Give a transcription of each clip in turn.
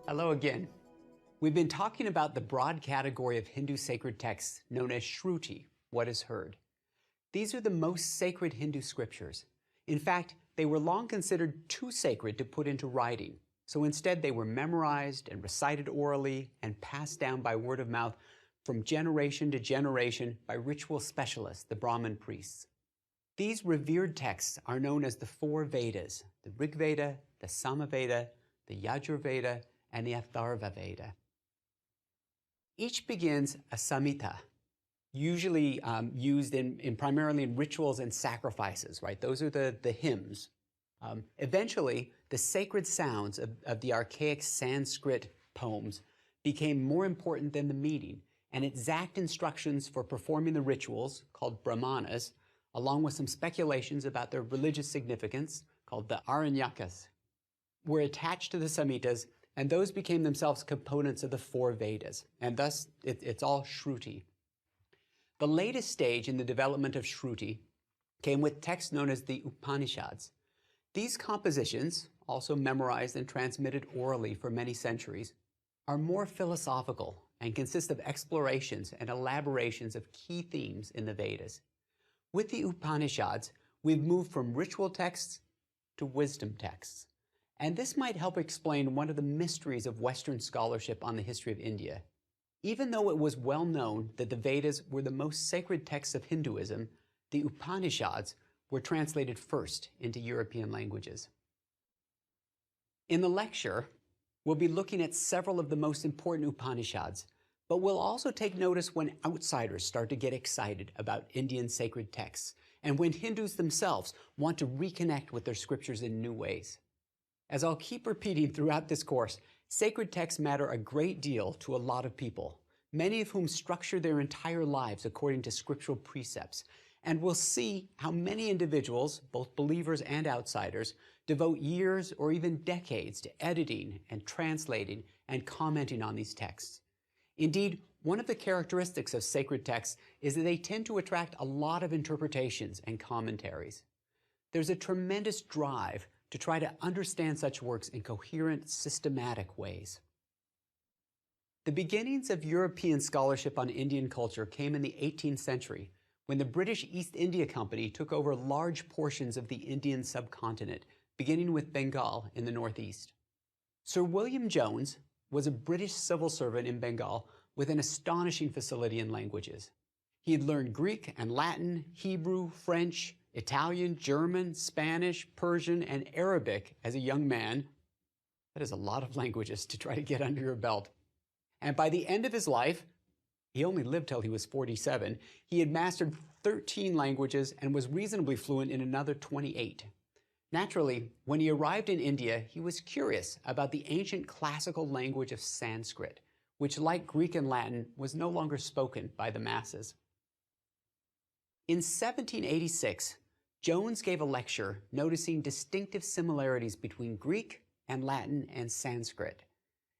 Hello again. We've been talking about the broad category of Hindu sacred texts known as Shruti, what is heard. These are the most sacred Hindu scriptures. In fact, they were long considered too sacred to put into writing, so instead they were memorized and recited orally and passed down by word of mouth from generation to generation by ritual specialists, the Brahmin priests. These revered texts are known as the four Vedas, the Rig Veda, the Samaveda, the Yajurveda, and the Atharva Veda. Each begins a samhita, usually used primarily in rituals and sacrifices, right? Those are the hymns. Eventually, the sacred sounds of the archaic Sanskrit poems became more important than the meaning, and exact instructions for performing the rituals, called brahmanas, along with some speculations about their religious significance, called the aranyakas, were attached to the samhitas, and those became themselves components of the four Vedas, and thus it's all Shruti. The latest stage in the development of Shruti came with texts known as the Upanishads. These compositions, also memorized and transmitted orally for many centuries, are more philosophical and consist of explorations and elaborations of key themes in the Vedas. With the Upanishads, we've moved from ritual texts to wisdom texts. And this might help explain one of the mysteries of Western scholarship on the history of India. Even though it was well known that the Vedas were the most sacred texts of Hinduism, the Upanishads were translated first into European languages. In the lecture, we'll be looking at several of the most important Upanishads, but we'll also take notice when outsiders start to get excited about Indian sacred texts, and when Hindus themselves want to reconnect with their scriptures in new ways. As I'll keep repeating throughout this course, sacred texts matter a great deal to a lot of people, many of whom structure their entire lives according to scriptural precepts. And we'll see how many individuals, both believers and outsiders, devote years or even decades to editing and translating and commenting on these texts. Indeed, one of the characteristics of sacred texts is that they tend to attract a lot of interpretations and commentaries. There's a tremendous drive to try to understand such works in coherent, systematic ways. The beginnings of European scholarship on Indian culture came in the 18th century, when the British East India Company took over large portions of the Indian subcontinent, beginning with Bengal in the northeast. Sir William Jones was a British civil servant in Bengal with an astonishing facility in languages. He had learned Greek and Latin, Hebrew, French, Italian, German, Spanish, Persian, and Arabic as a young man. That is a lot of languages to try to get under your belt. And by the end of his life, he only lived till he was 47, he had mastered 13 languages and was reasonably fluent in another 28. Naturally, when he arrived in India, he was curious about the ancient classical language of Sanskrit, which, like Greek and Latin, was no longer spoken by the masses. In 1786, Jones gave a lecture noticing distinctive similarities between Greek and Latin and Sanskrit,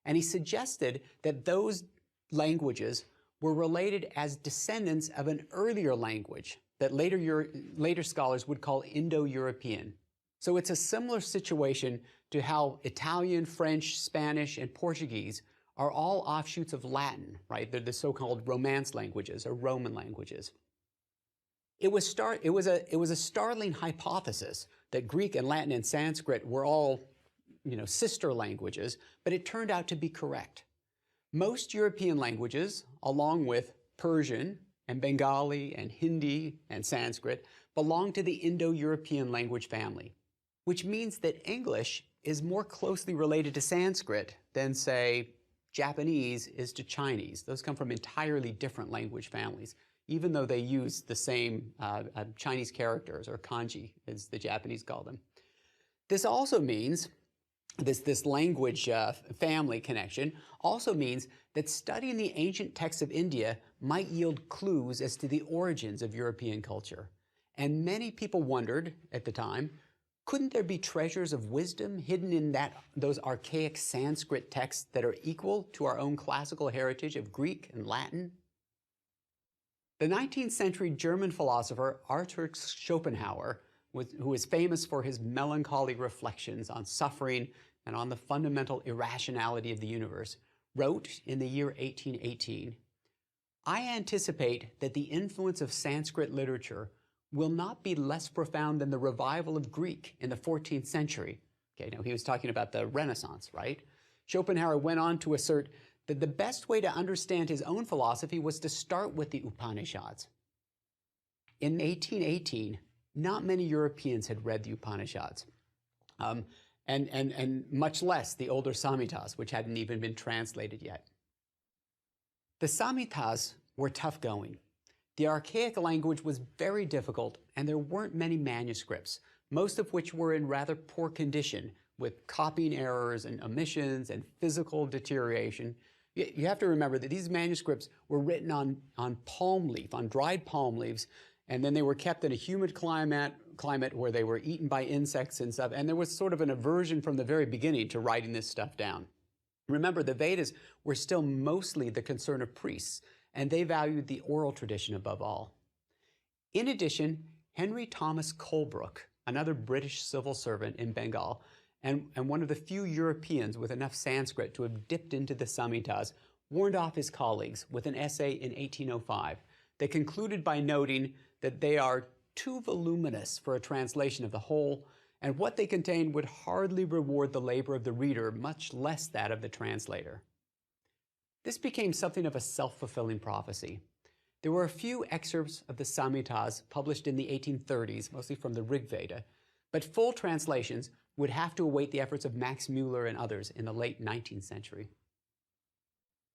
and he suggested that those languages were related as descendants of an earlier language that later scholars would call Indo-European. So it's a similar situation to how Italian, French, Spanish, and Portuguese are all offshoots of Latin, right? They're the so-called Romance languages or Roman languages. It was a startling hypothesis that Greek and Latin and Sanskrit were all, sister languages, but it turned out to be correct. Most European languages, along with Persian and Bengali and Hindi and Sanskrit, belong to the Indo-European language family, which means that English is more closely related to Sanskrit than, say, Japanese is to Chinese. Those come from entirely different language families, even though they use the same Chinese characters, or kanji, as the Japanese call them. This also means, this language family connection also means that studying the ancient texts of India might yield clues as to the origins of European culture. And many people wondered at the time, Couldn't there be treasures of wisdom hidden in those archaic Sanskrit texts that are equal to our own classical heritage of Greek and Latin? The 19th century German philosopher Arthur Schopenhauer, who is famous for his melancholy reflections on suffering and on the fundamental irrationality of the universe, wrote in the year 1818, "I anticipate that the influence of Sanskrit literature will not be less profound than the revival of Greek in the 14th century." Okay, now he was talking about the Renaissance, right? Schopenhauer went on to assert that the best way to understand his own philosophy was to start with the Upanishads. In 1818, not many Europeans had read the Upanishads, and much less the older Samhitas, which hadn't even been translated yet. The Samhitas were tough going. The archaic language was very difficult, and there weren't many manuscripts, most of which were in rather poor condition, with copying errors and omissions and physical deterioration. You have to remember that these manuscripts were written on palm leaf, on dried palm leaves, and then they were kept in a humid climate where they were eaten by insects and stuff, and there was sort of an aversion from the very beginning to writing this stuff down. Remember, the Vedas were still mostly the concern of priests, and they valued the oral tradition above all. In addition, Henry Thomas Colebrook, another British civil servant in Bengal, and one of the few Europeans with enough Sanskrit to have dipped into the Samhitas, warned off his colleagues with an essay in 1805 that concluded by noting that they are too voluminous for a translation of the whole, and what they contain would hardly reward the labor of the reader, much less that of the translator. This became something of a self-fulfilling prophecy. There were a few excerpts of the Samhitas published in the 1830s, mostly from the Rig Veda, but full translations would have to await the efforts of Max Muller and others in the late 19th century.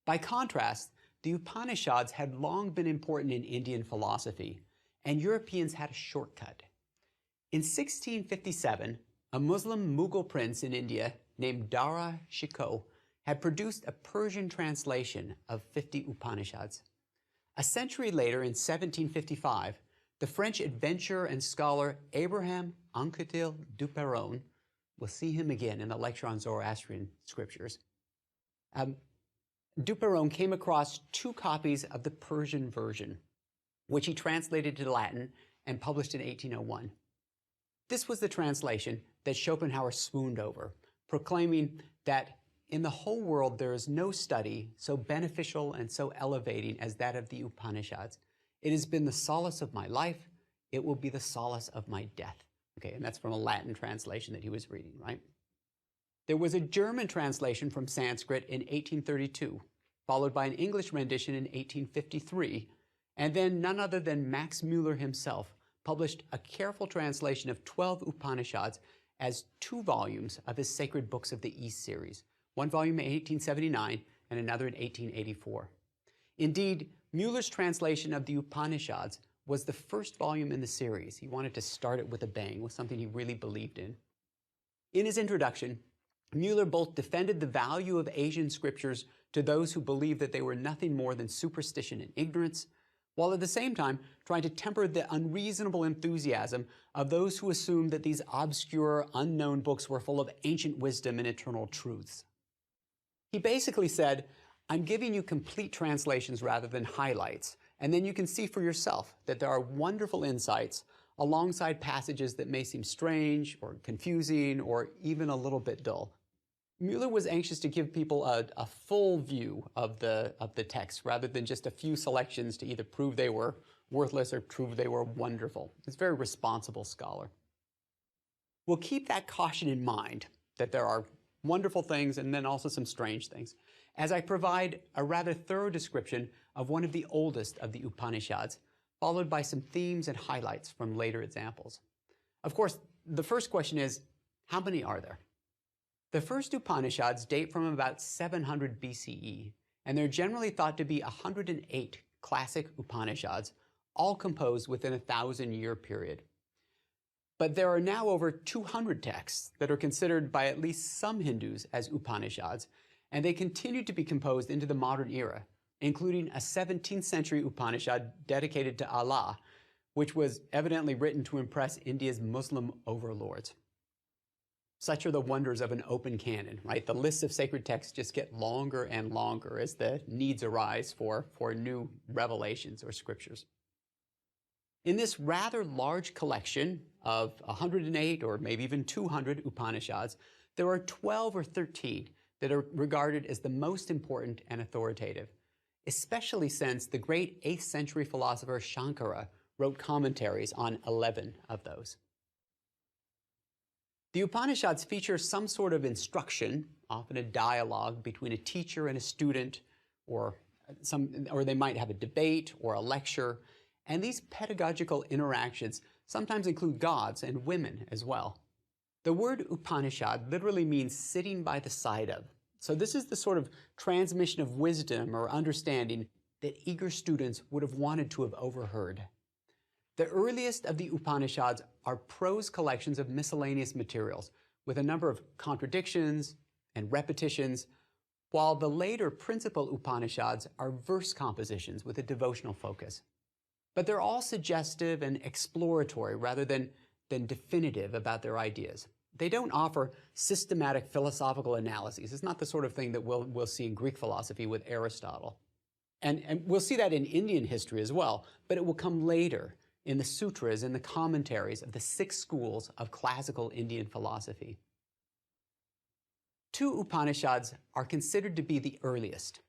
By contrast, the Upanishads had long been important in Indian philosophy, and Europeans had a shortcut. In 1657, a Muslim Mughal prince in India named Dara Shikoh had produced a Persian translation of 50 Upanishads. A century later, in 1755, the French adventurer and scholar Abraham Anquetil Duperron, we'll see him again in the lecture on Zoroastrian scriptures, Duperron came across 2 copies of the Persian version, which he translated to Latin and published in 1801. This was the translation that Schopenhauer swooned over, proclaiming that in the whole world there is no study so beneficial and so elevating as that of the Upanishads. It has been the solace of my life. It will be the solace of my death. Okay, and that's from a Latin translation that he was reading, right? There was a German translation from Sanskrit in 1832, followed by an English rendition in 1853, and then none other than Max Muller himself published a careful translation of 12 Upanishads as 2 volumes of his Sacred Books of the East series, one volume in 1879 and another in 1884. Indeed, Muller's translation of the Upanishads was the first volume in the series. He wanted to start it with a bang, with something he really believed in. In his introduction, Muller both defended the value of Asian scriptures to those who believed that they were nothing more than superstition and ignorance, while at the same time trying to temper the unreasonable enthusiasm of those who assumed that these obscure, unknown books were full of ancient wisdom and eternal truths. He basically said, I'm giving you complete translations rather than highlights, and then you can see for yourself that there are wonderful insights alongside passages that may seem strange or confusing or even a little bit dull. Muller was anxious to give people a full view of the text rather than just a few selections to either prove they were worthless or prove they were wonderful. He's a very responsible scholar. We'll keep that caution in mind, that there are wonderful things and then also some strange things, as I provide a rather thorough description of one of the oldest of the Upanishads, followed by some themes and highlights from later examples. Of course, the first question is, how many are there? The first Upanishads date from about 700 BCE, and they're generally thought to be 108 classic Upanishads, all composed within a 1,000-year period. But there are now over 200 texts that are considered by at least some Hindus as Upanishads, and they continue to be composed into the modern era, including a 17th century Upanishad dedicated to Allah, which was evidently written to impress India's Muslim overlords. Such are the wonders of an open canon, right? The lists of sacred texts just get longer and longer as the needs arise for new revelations or scriptures. In this rather large collection of 108 or maybe even 200 Upanishads, there are 12 or 13 that are regarded as the most important and authoritative, especially since the great 8th century philosopher Shankara wrote commentaries on 11 of those. The Upanishads feature some sort of instruction, often a dialogue between a teacher and a student, or they might have a debate or a lecture, and these pedagogical interactions sometimes include gods and women as well. The word Upanishad literally means sitting by the side of. So this is the sort of transmission of wisdom or understanding that eager students would have wanted to have overheard. The earliest of the Upanishads are prose collections of miscellaneous materials with a number of contradictions and repetitions, while the later principal Upanishads are verse compositions with a devotional focus. But they're all suggestive and exploratory rather than definitive about their ideas. They don't offer systematic philosophical analyses. It's not the sort of thing that we'll see in Greek philosophy with Aristotle. And we'll see that in Indian history as well, but it will come later in the sutras and the commentaries of the 6 schools of classical Indian philosophy. 2 Upanishads are considered to be the earliest,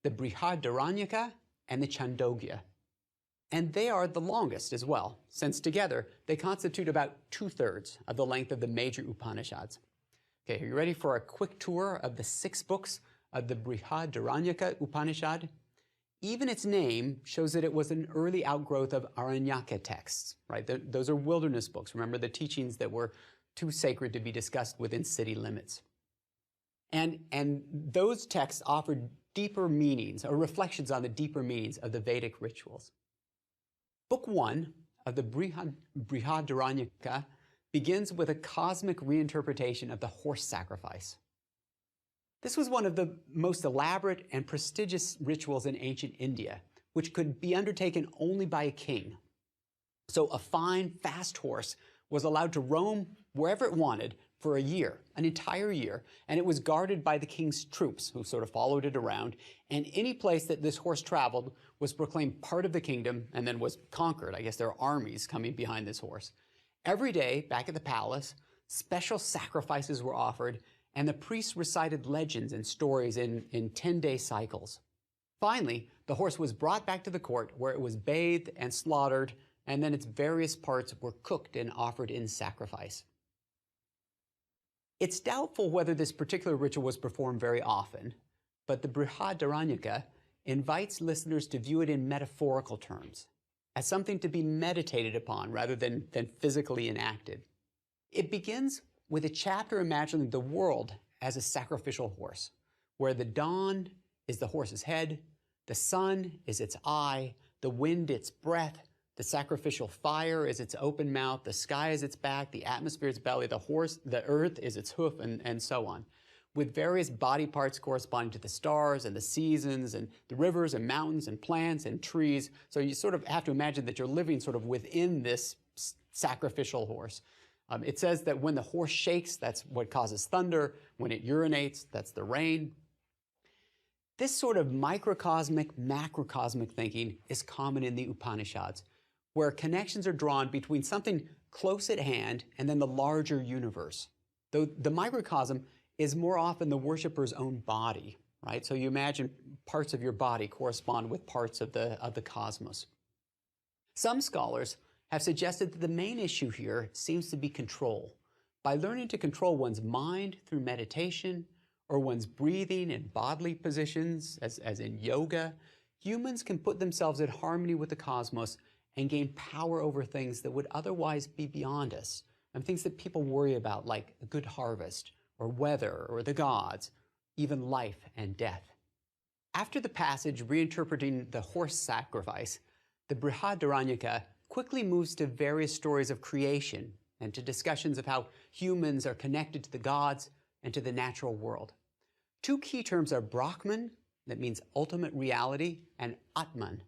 the Brihadaranyaka and the Chandogya. And they are the longest as well, since together they constitute about 2/3 of the length of the major Upanishads. Okay, are you ready for a quick tour of the 6 books of the Brihadaranyaka Upanishad? Even its name shows that it was an early outgrowth of Aranyaka texts, right? Those are wilderness books. Remember, the teachings that were too sacred to be discussed within city limits. And those texts offered deeper meanings, or reflections on the deeper meanings of the Vedic rituals. Book 1 of the Brihadaranyaka begins with a cosmic reinterpretation of the horse sacrifice. This was one of the most elaborate and prestigious rituals in ancient India, which could be undertaken only by a king. So a fine, fast horse was allowed to roam wherever it wanted for a year, an entire year, and it was guarded by the king's troops, who sort of followed it around, and any place that this horse traveled was proclaimed part of the kingdom and then was conquered. I guess there are armies coming behind this horse. Every day, back at the palace, special sacrifices were offered, and the priests recited legends and stories in 10-day cycles. Finally, the horse was brought back to the court, where it was bathed and slaughtered, and then its various parts were cooked and offered in sacrifice. It's doubtful whether this particular ritual was performed very often, but the Brihadaranyaka invites listeners to view it in metaphorical terms, as something to be meditated upon rather than physically enacted. It begins with a chapter imagining the world as a sacrificial horse, where the dawn is the horse's head, the sun is its eye, the wind its breath, the sacrificial fire is its open mouth, the sky is its back, the atmosphere its belly, the earth is its hoof, and so on, with various body parts corresponding to the stars and the seasons and the rivers and mountains and plants and trees. So you sort of have to imagine that you're living sort of within this sacrificial horse. It says that when the horse shakes, that's what causes thunder. When it urinates, that's the rain. This sort of microcosmic, macrocosmic thinking is common in the Upanishads, where connections are drawn between something close at hand and then the larger universe. Though the microcosm is more often the worshiper's own body, right? So you imagine parts of your body correspond with parts of the cosmos. Some scholars have suggested that the main issue here seems to be control. By learning to control one's mind through meditation or one's breathing and bodily positions, as in yoga, humans can put themselves in harmony with the cosmos and gain power over things that would otherwise be beyond us, and things that people worry about, like a good harvest, or weather, or the gods, even life and death. After the passage reinterpreting the horse sacrifice, the Brihadaranyaka quickly moves to various stories of creation and to discussions of how humans are connected to the gods and to the natural world. 2 key terms are Brahman, that means ultimate reality, and Atman,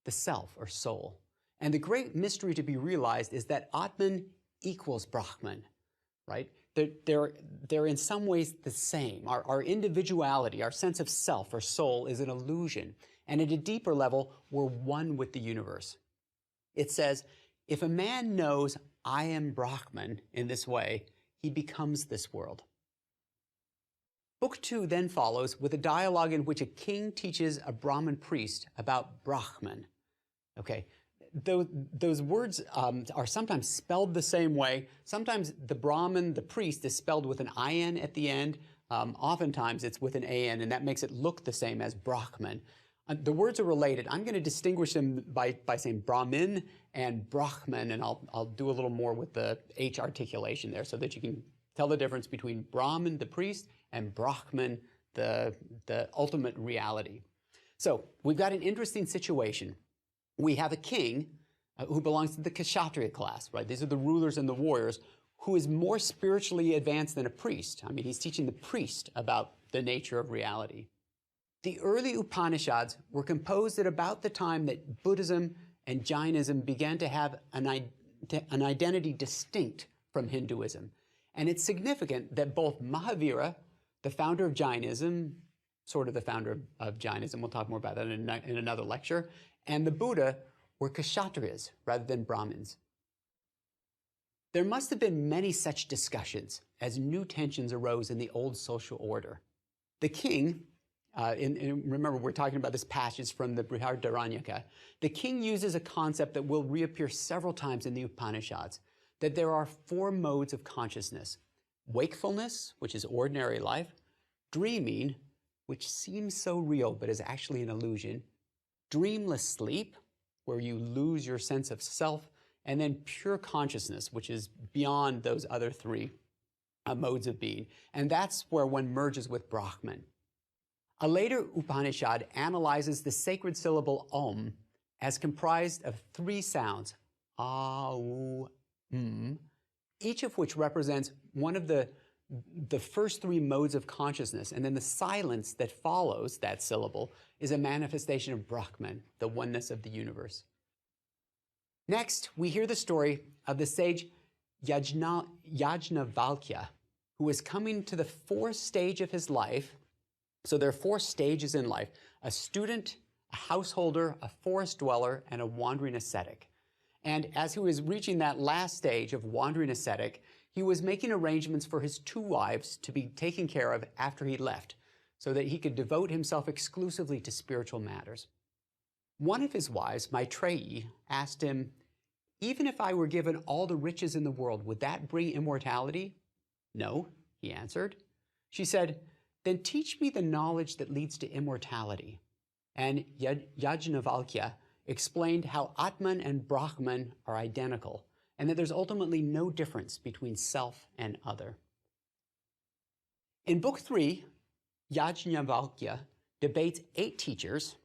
the self or soul. And the great mystery to be realized is that Atman equals Brahman, right? they're in some ways the same. Our individuality, our sense of self or soul is an illusion. And at a deeper level, we're one with the universe. It says, if a man knows I am Brahman in this way, he becomes this world. Book 2 then follows with a dialogue in which a king teaches a Brahmin priest about Brahman. Okay, those words are sometimes spelled the same way. Sometimes the Brahmin, the priest, is spelled with an IN at the end. Oftentimes it's with an AN, and that makes it look the same as Brahman. The words are related. I'm going to distinguish them by saying Brahmin and Brahman, and I'll do a little more with the H articulation there so that you can tell the difference between Brahman, the priest, and Brahman, the ultimate reality. So we've got an interesting situation. We have a king who belongs to the Kshatriya class, right? These are the rulers and the warriors, who is more spiritually advanced than a priest. I mean, he's teaching the priest about the nature of reality. The early Upanishads were composed at about the time that Buddhism and Jainism began to have an identity distinct from Hinduism. And it's significant that both Mahavira, the founder of Jainism, sort of the founder of Jainism, we'll talk more about that in another lecture, and the Buddha were Kshatriyas rather than Brahmins. There must have been many such discussions as new tensions arose in the old social order. The king, and remember we're talking about this passage from the Brihadaranyaka, the king uses a concept that will reappear several times in the Upanishads, that there are 4 modes of consciousness: wakefulness, which is ordinary life; dreaming, which seems so real but is actually an illusion; dreamless sleep, where you lose your sense of self; and then pure consciousness, which is beyond those other 3 modes of being. And that's where one merges with Brahman. A later Upanishad analyzes the sacred syllable Om as comprised of 3 sounds, A, U, each of which represents one of the first 3 modes of consciousness, and then the silence that follows that syllable is a manifestation of Brahman, the oneness of the universe. Next, we hear the story of the sage Yajnavalkya, who is coming to the 4th stage of his life. So there are 4 stages in life: a student, a householder, a forest dweller, and a wandering ascetic. And as he was reaching that last stage of wandering ascetic, he was making arrangements for his 2 wives to be taken care of after he left, so that he could devote himself exclusively to spiritual matters. One of his wives, Maitreyi, asked him, "Even if I were given all the riches in the world, would that bring immortality?" "No," he answered. She said, "Then teach me the knowledge that leads to immortality." And Yajnavalkya explained how Atman and Brahman are identical, and that there's ultimately no difference between self and other. In Book 3, Yajnavalkya debates 8 teachers,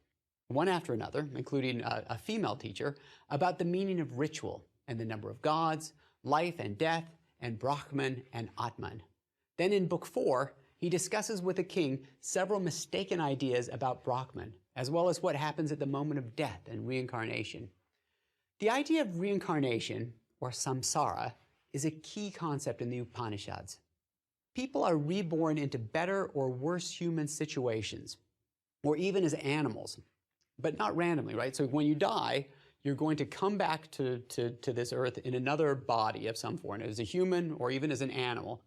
one after another, including a female teacher, about the meaning of ritual and the number of gods, life and death, and Brahman and Atman. Then in Book 4, he discusses with the king several mistaken ideas about Brahman, as well as what happens at the moment of death and reincarnation. The idea of reincarnation, or samsara, is a key concept in the Upanishads. People are reborn into better or worse human situations, or even as animals, but not randomly, right? So when you die, you're going to come back to this earth in another body of some form, as a human or even as an animal.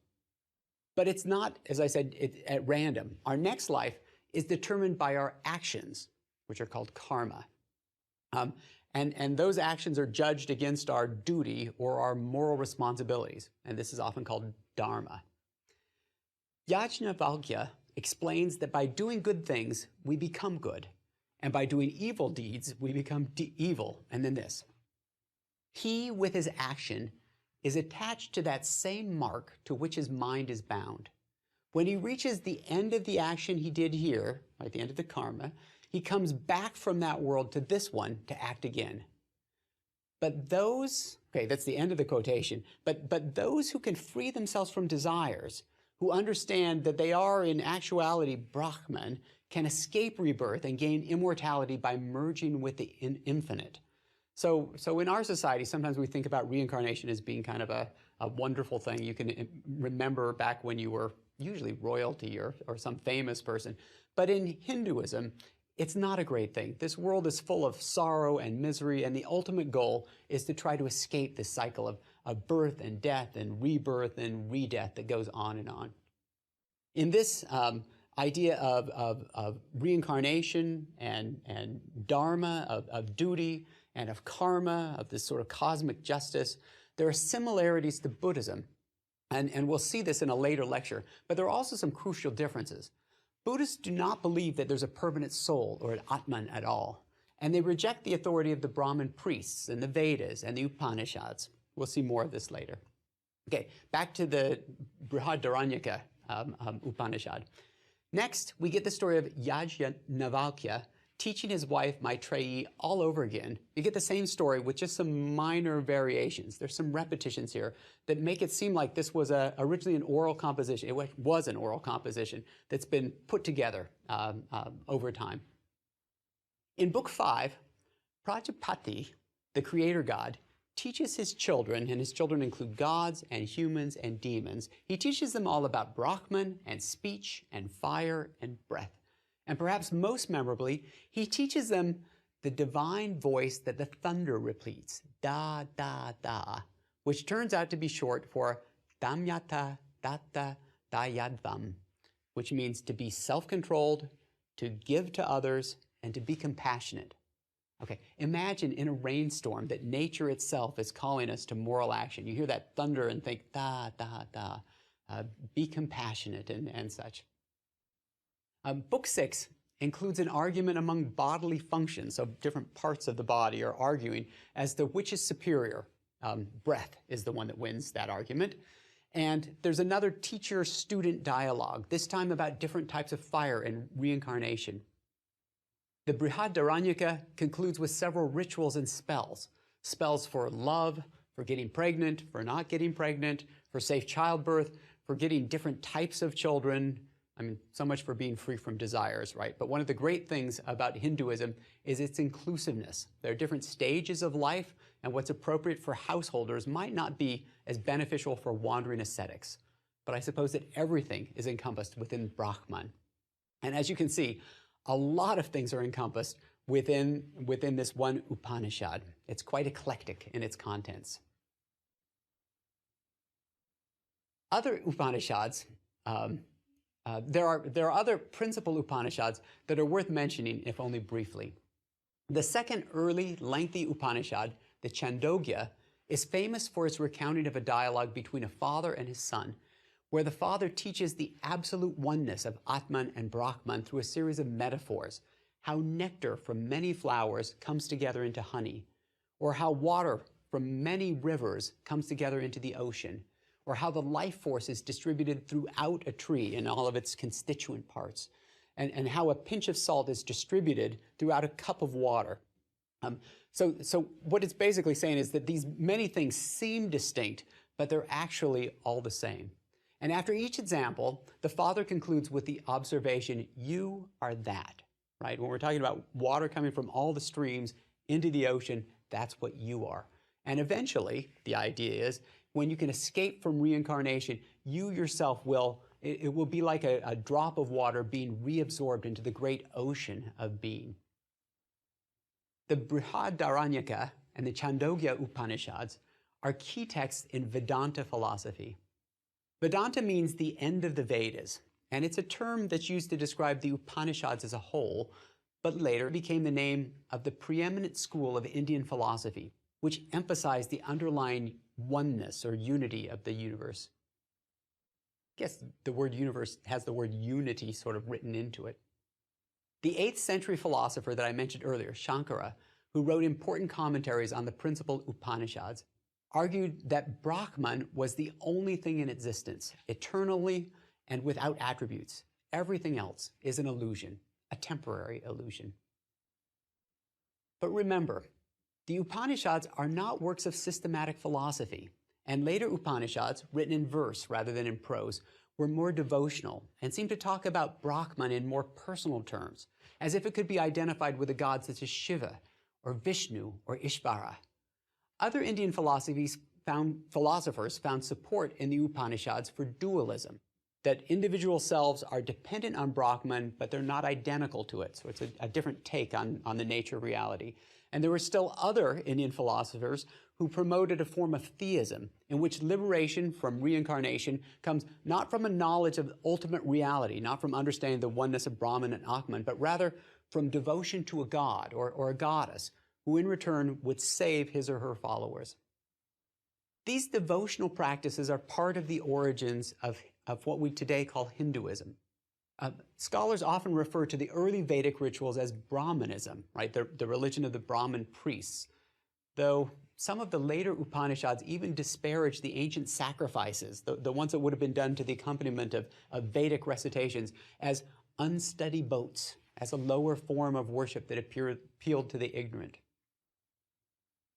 But it's not, as I said, at random. Our next life is determined by our actions, which are called karma. And those actions are judged against our duty or our moral responsibilities, and this is often called dharma. Yajnavalkya explains that by doing good things, we become good, and by doing evil deeds, we become evil. And then this: he, with his action, is attached to that same mark to which his mind is bound. When he reaches the end of the action he did here, at the end of the karma, he comes back from that world to this one to act again. But those, okay, that's the end of the quotation, but those who can free themselves from desires, who understand that they are in actuality Brahman, can escape rebirth and gain immortality by merging with the infinite. So in our society, sometimes we think about reincarnation as being kind of a wonderful thing. You can remember back when you were usually royalty or some famous person. But in Hinduism, it's not a great thing. This world is full of sorrow and misery, and the ultimate goal is to try to escape this cycle of birth and death and rebirth and re-death that goes on and on. In this idea of reincarnation and dharma, of duty and of karma, of this sort of cosmic justice, there are similarities to Buddhism. And we'll see this in a later lecture, but there are also some crucial differences. Buddhists do not believe that there's a permanent soul or an Atman at all, and they reject the authority of the Brahmin priests and the Vedas and the Upanishads. We'll see more of this later. Okay, back to the Brihadaranyaka Upanishad. Next, we get the story of Yajnavalkya teaching his wife Maitreyi all over again. You get the same story with just some minor variations. There's some repetitions here that make it seem like this was originally an oral composition. It was an oral composition that's been put together over time. In Book 5, Prajapati, the creator god, teaches his children, and his children include gods and humans and demons. He teaches them all about Brahman and speech and fire and breath. And perhaps most memorably, he teaches them the divine voice that the thunder repeats, da, da, da, which turns out to be short for Damyata Datta Dayadvam, which means to be self-controlled, to give to others, and to be compassionate. Okay, imagine in a rainstorm that nature itself is calling us to moral action. You hear that thunder and think, da, da, da, be compassionate and such. Book 6 includes an argument among bodily functions, so different parts of the body are arguing as to which is superior. Breath is the one that wins that argument. And there's another teacher-student dialogue, this time about different types of fire and reincarnation. The Brihadaranyaka concludes with several rituals and spells. Spells for love, for getting pregnant, for not getting pregnant, for safe childbirth, for getting different types of children. I mean, so much for being free from desires, right? But one of the great things about Hinduism is its inclusiveness. There are different stages of life, and what's appropriate for householders might not be as beneficial for wandering ascetics. But I suppose that everything is encompassed within Brahman. And as you can see, a lot of things are encompassed within this one Upanishad. It's quite eclectic in its contents. Other Upanishads, there are other principal Upanishads that are worth mentioning, if only briefly. The second early, lengthy Upanishad, the Chandogya, is famous for its recounting of a dialogue between a father and his son, where the father teaches the absolute oneness of Atman and Brahman through a series of metaphors, how nectar from many flowers comes together into honey, or how water from many rivers comes together into the ocean, or how the life force is distributed throughout a tree in all of its constituent parts, and how a pinch of salt is distributed throughout a cup of water. So what it's basically saying is that these many things seem distinct, but they're actually all the same. And after each example, the father concludes with the observation, you are that, right? When we're talking about water coming from all the streams into the ocean, that's what you are. And eventually, the idea is, when you can escape from reincarnation, you yourself it will be like a drop of water being reabsorbed into the great ocean of being. The Brihadaranyaka and the Chandogya Upanishads are key texts in Vedanta philosophy. Vedanta means the end of the Vedas, and it's a term that's used to describe the Upanishads as a whole, but later became the name of the preeminent school of Indian philosophy, which emphasized the underlying oneness or unity of the universe. I guess the word universe has the word unity sort of written into it. The 8th century philosopher that I mentioned earlier, Shankara, who wrote important commentaries on the principal Upanishads, argued that Brahman was the only thing in existence, eternally and without attributes. Everything else is an illusion, a temporary illusion. But remember, the Upanishads are not works of systematic philosophy, and later Upanishads, written in verse rather than in prose, were more devotional and seemed to talk about Brahman in more personal terms, as if it could be identified with a god such as Shiva, or Vishnu, or Ishvara. Other Indian philosophies philosophers found support in the Upanishads for dualism, that individual selves are dependent on Brahman, but they're not identical to it. So it's a different take on the nature of reality. And there were still other Indian philosophers who promoted a form of theism in which liberation from reincarnation comes not from a knowledge of ultimate reality, not from understanding the oneness of Brahman and Atman, but rather from devotion to a god or a goddess who in return would save his or her followers. These devotional practices are part of the origins of what we today call Hinduism. Scholars often refer to the early Vedic rituals as Brahmanism, right? The religion of the Brahmin priests, though some of the later Upanishads even disparage the ancient sacrifices, the ones that would have been done to the accompaniment of Vedic recitations, as unsteady boats, as a lower form of worship that appealed to the ignorant.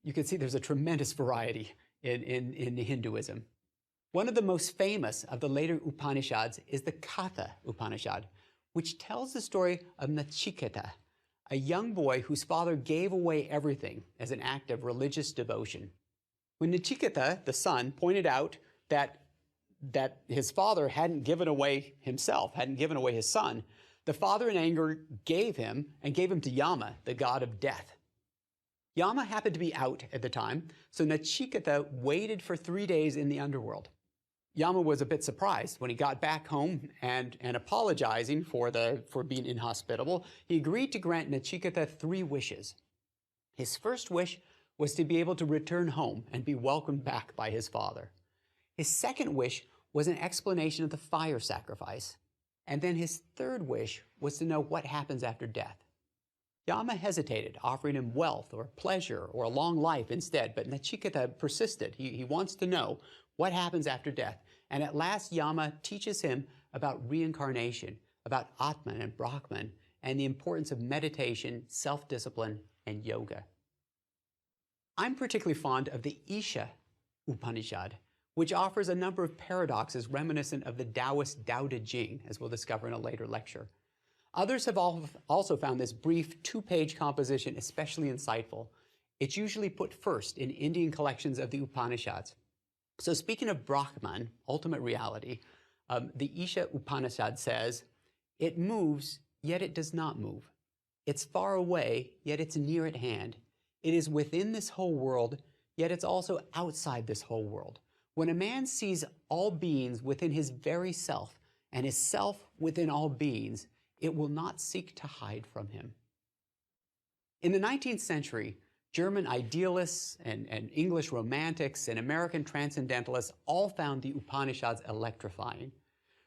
You can see there's a tremendous variety in Hinduism. One of the most famous of the later Upanishads is the Katha Upanishad, which tells the story of Nachiketa, a young boy whose father gave away everything as an act of religious devotion. When Nachiketa, the son, pointed out that his father hadn't given away himself, hadn't given away his son, the father in anger gave him to Yama, the god of death. Yama happened to be out at the time, so Nachiketa waited for 3 days in the underworld. Yama was a bit surprised when he got back home and apologizing for being inhospitable. He agreed to grant Nachiketa 3 wishes. His first wish was to be able to return home and be welcomed back by his father. His second wish was an explanation of the fire sacrifice. And then his third wish was to know what happens after death. Yama hesitated, offering him wealth or pleasure or a long life instead, but Nachiketa persisted. He wants to know what happens after death. And at last, Yama teaches him about reincarnation, about Atman and Brahman, and the importance of meditation, self-discipline, and yoga. I'm particularly fond of the Isha Upanishad, which offers a number of paradoxes reminiscent of the Taoist Tao Te Ching, as we'll discover in a later lecture. Others have also found this brief 2-page composition especially insightful. It's usually put first in Indian collections of the Upanishads. So speaking of Brahman, ultimate reality, the Isha Upanishad says, "It moves, yet it does not move. It's far away, yet it's near at hand. It is within this whole world, yet it's also outside this whole world. When a man sees all beings within his very self, and his self within all beings, it will not seek to hide from him." In the 19th century, German idealists and English romantics and American transcendentalists all found the Upanishads electrifying.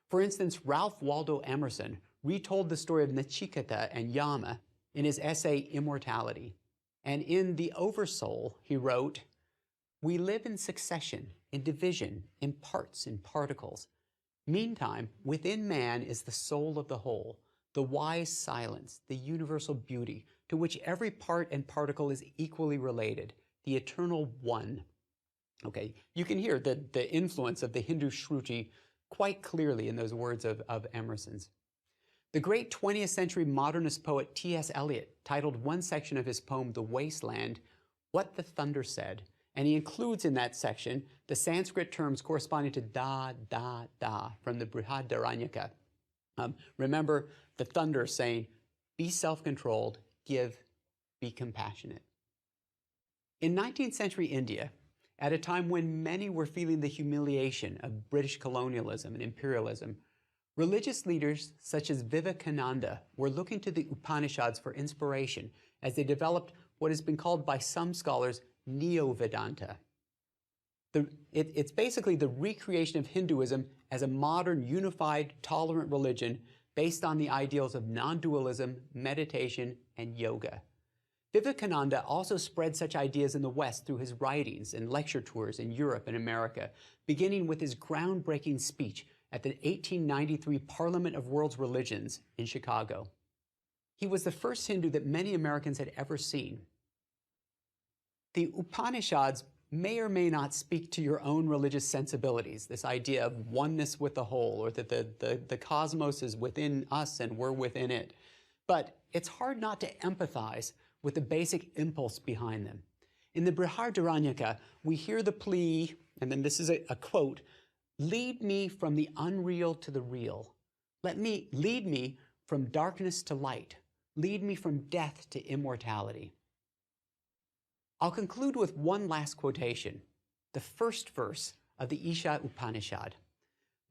For instance, Ralph Waldo Emerson retold the story of Nachiketa and Yama in his essay Immortality. And in The Oversoul, he wrote, "We live in succession, in division, in parts, in particles. Meantime, within man is the soul of the whole, the wise silence, the universal beauty, to which every part and particle is equally related, the eternal one." Okay, you can hear the influence of the Hindu Shruti quite clearly in those words of Emerson's. The great 20th century modernist poet T.S. Eliot titled one section of his poem, The Wasteland, "What the Thunder Said," and he includes in that section the Sanskrit terms corresponding to da, da, da from the Brihadaranyaka. Remember the thunder saying, "Be self-controlled, give, be compassionate." In 19th century India, at a time when many were feeling the humiliation of British colonialism and imperialism, religious leaders such as Vivekananda were looking to the Upanishads for inspiration as they developed what has been called by some scholars Neo-Vedanta. It's basically the recreation of Hinduism as a modern, unified, tolerant religion based on the ideals of non-dualism, meditation, and yoga. Vivekananda also spread such ideas in the West through his writings and lecture tours in Europe and America, beginning with his groundbreaking speech at the 1893 Parliament of World's Religions in Chicago. He was the first Hindu that many Americans had ever seen. The Upanishads may or may not speak to your own religious sensibilities, this idea of oneness with the whole, or that the cosmos is within us and we're within it. But it's hard not to empathize with the basic impulse behind them. In the Brihadaranyaka, we hear the plea, and then this is a quote, "Lead me from the unreal to the real. Lead me from darkness to light. Lead me from death to immortality." I'll conclude with one last quotation, the first verse of the Isha Upanishad.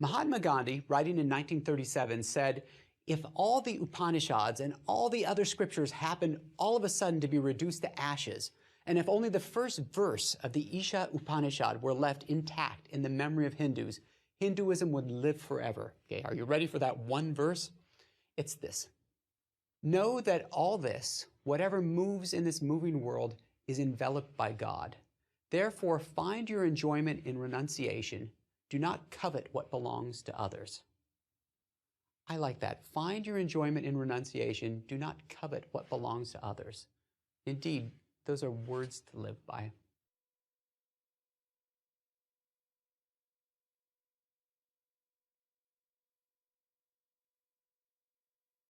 Mahatma Gandhi, writing in 1937, said, "If all the Upanishads and all the other scriptures happened all of a sudden to be reduced to ashes, and if only the first verse of the Isha Upanishad were left intact in the memory of Hindus, Hinduism would live forever." Okay, are you ready for that one verse? It's this. Know that all this, whatever moves in this moving world, is enveloped by God. Therefore, find your enjoyment in renunciation. Do not covet what belongs to others. I like that. Find your enjoyment in renunciation. Do not covet what belongs to others. Indeed, those are words to live by.